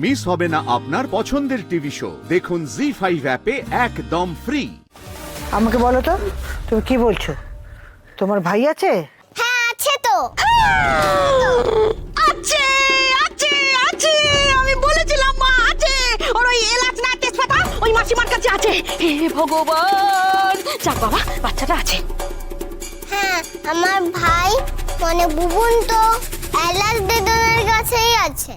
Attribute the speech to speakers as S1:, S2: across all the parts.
S1: Miss হবে না আপনার পছন্দের টিভি শো। দেখুন জি5 অ্যাপে একদম ফ্রি।
S2: আমাকে বলো তো, তুমি কি বলছো? তোমার ভাই আছে?
S3: হ্যাঁ আছে তো।
S4: আছে আছে আছে, আমি বলেছিলাম মা আছে। ওর ওই এলাচ না তেজপাতা ওই মাসিমার কাছে আছে। হে ভগবান, যাক বাবা, বাচ্চাটা আছে।
S3: হ্যাঁ আমার ভাই মানে বুবুন তো এলাচ বেদনার কাছেই আছে।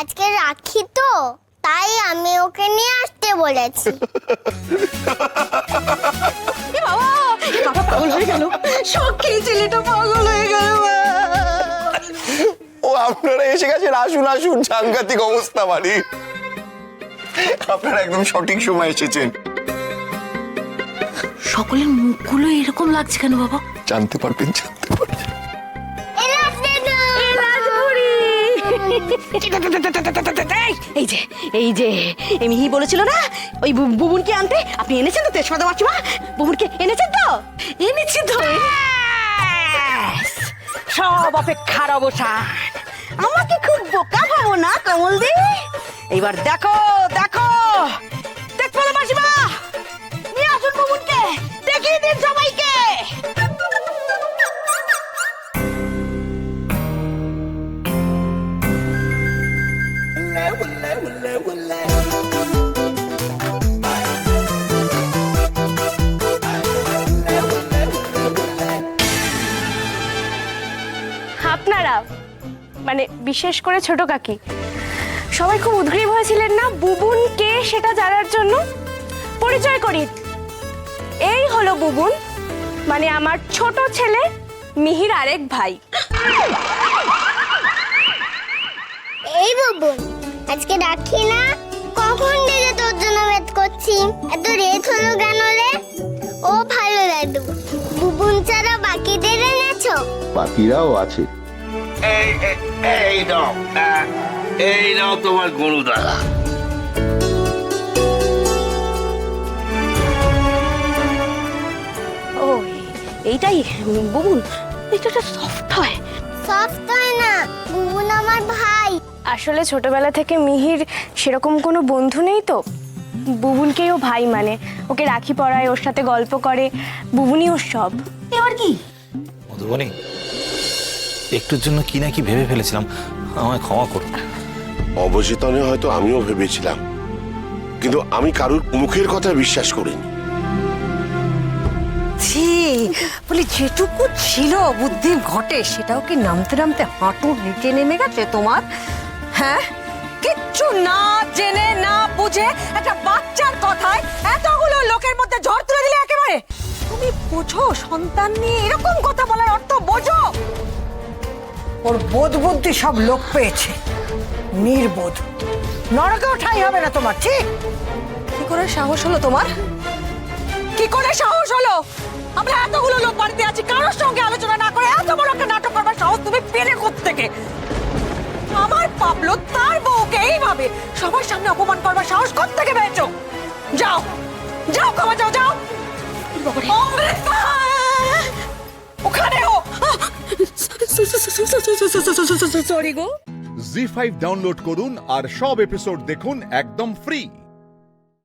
S3: আজকে রাখি তো, তাই আমি ওকে নিয়ে আসতে বলেছি।
S4: এ বাবা, এ বাবা পাগল হয়ে গেল, সত্যি ছেলেটা পাগল হয়ে গেল।
S5: ও আপনারা এসে গেছেন, আসুন আসুন, সাংঘাতিক অবস্থা বাড়ি। আপনারা একদম সঠিক সময় এসেছেন।
S4: সকলের মুখগুলো এরকম লাগছে কেন বাবা?
S5: জানতে পারবেন, জানতে পারবেন।
S3: এলাচ বেদনা।
S4: এই যে এই যে এই মিহি বলেছিল না ওই বুবুনকে আনতে, আপনি এনেছেন তো তেজপাতা মাসিমা? বুবুনকে এনেছেন তো? এনেছি তো। সব অপেক্ষার অবসান। আমাকে খুব বোকা ভাবো না কমল দি। এইবার দেখো দেখো, তেজপাতা মাসিমা নিয়ে আসুন বুবুনকে, দেখিয়ে দিন সবাইকে।
S6: আপনারা মানে বিশেষ করে ছোট কাকি সবাই খুব উদ্গ্রীব হয়েছিলেন না বুবুন কে সেটা জানার জন্য। পরিচয় করি, এই হলো বুবুন, মানে আমার ছোট ছেলে মিহির আরেক ভাই।
S3: এই বুবুন, আজকে রাখি না, কখন থেকে তোর জন্য ওয়েট করছি। এত রেট হলো কেন রে? ও ভালো দাদু, বুবুন ছাড়া বাকিদের এনেছো?
S7: বাকিরাও আছে।
S8: এই নাও তোমার গরু দাদা।
S6: ও এইটাই বুবুন, এটা সফট হয়।
S3: সফট হয় না, বুবুন আমার ভাই।
S6: আসলে ছোটবেলা থেকে মিহির সেরকম কোনো বন্ধু নেই তো, বুবুনকেই ও ভাই মানে। ওকে রাখি পরায়, ওর সাথে গল্প করে, বুবুনই ওর সব।
S4: এবার কি
S9: মধুবনী, একটুর জন্য কি না কি ভেবে ফেলেছিলাম, আমায় ক্ষমা করো।
S7: অবচেতনে হয়তো আমিও ভেবেছিলাম, কিন্তু আমি কারুর মুখের কথা বিশ্বাস করিনি।
S2: ছি, বলি যেটুকু ছিল বুদ্ধির ঘটে সেটাও কি নামতে নামতে হাঁটুর নিচে নেমে গেছে তোমার? হ্যাঁ, কিচ্ছু না জেনে না বুঝে একটা বাচ্চার কথায় এতগুলো লোকের মধ্যে ঝড় তুলে দিলে একেবারে। তুমি বোঝো সন্তান নিয়ে এরকম কথা বলার অর্থ বোঝো? ওর বোধ বুদ্ধি সব লোক পেয়েছে, নির্বোধ। নরকেও ঠাঁই হবে না তোমার, ঠিক? কি করে সাহস হলো তোমার? কি করে সাহস হলো? আমরা এতগুলো লোক বাড়িতে আছি, কারোর সঙ্গে আলোচনা না করে এত বড় একটা নাটক করবার সাহস তুমি পেলে কোত্থেকে? আমার পাবলো তার বউকে এইভাবে সবার সামনে অপমান করবার সাহস কোত্থেকে পেয়েছো? যাও যাও, ক্ষমা যাও, যাও। অমৃতা! ওখানে ও।
S4: সরি গো।
S1: জি5 ডাউনলোড করুন আর সব এপিসোড দেখুন একদম ফ্রি।